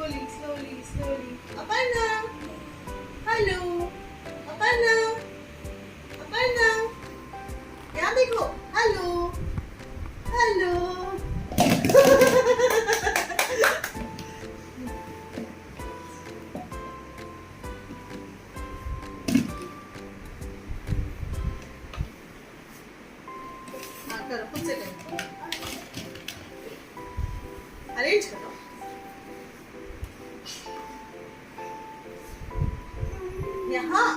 slowly. Aparna. Hello. Aparna. Aparna. यहाँ देखो. Hello. करो खुद से करो. अरेंज करो. यहाँ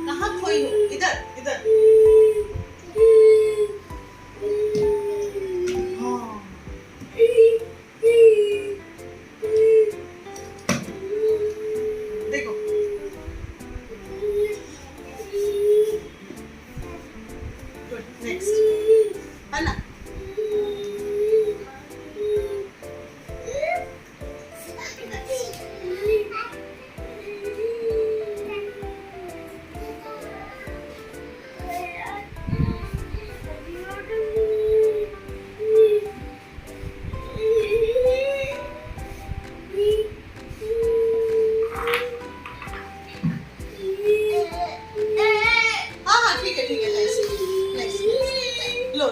कहाँ खोई हो? इधर इधर. देखो गुड. नेक्स्ट है ना. हाँ ठीक है नेक्स्ट लो.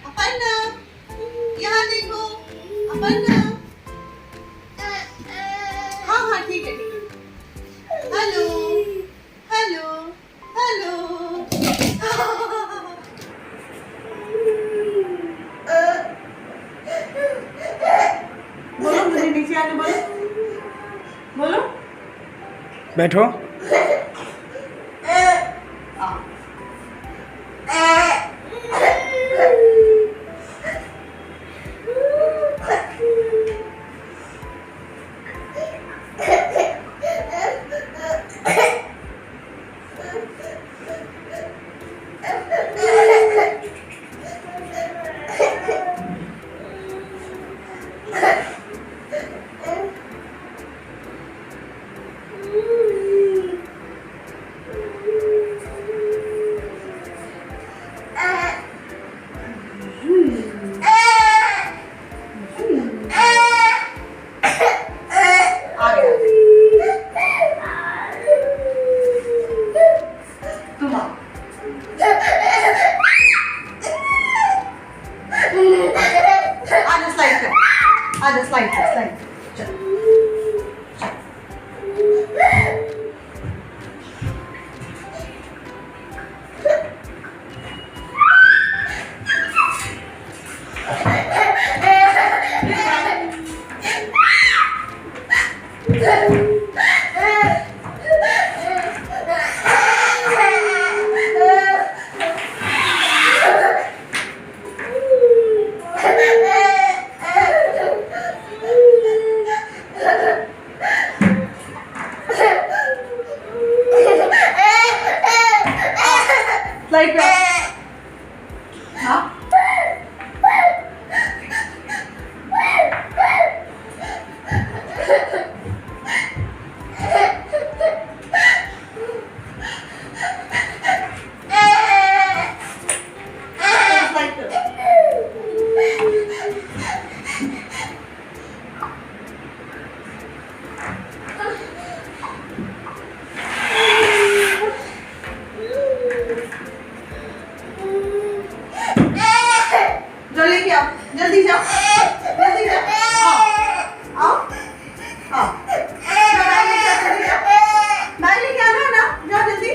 अपर्णा यहाँ देखो. अपर्णा हाँ ठीक है. हेलो. बोलो मुझे नीचे आने बोलो. बैठो. आजा स्लाइड चल. स्लाइड पे. हाँ जल्दी जाओ. आओ. लेके आना ना. जाओ जल्दी.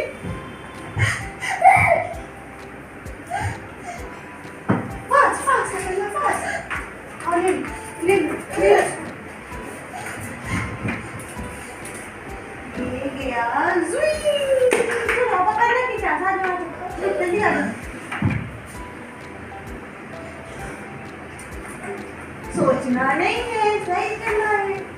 फास्ट. और ले. ये गया. जुई. पापा करना की चाहता है. जल्दी आ जाओ. सोचना नहीं है, सही करना है.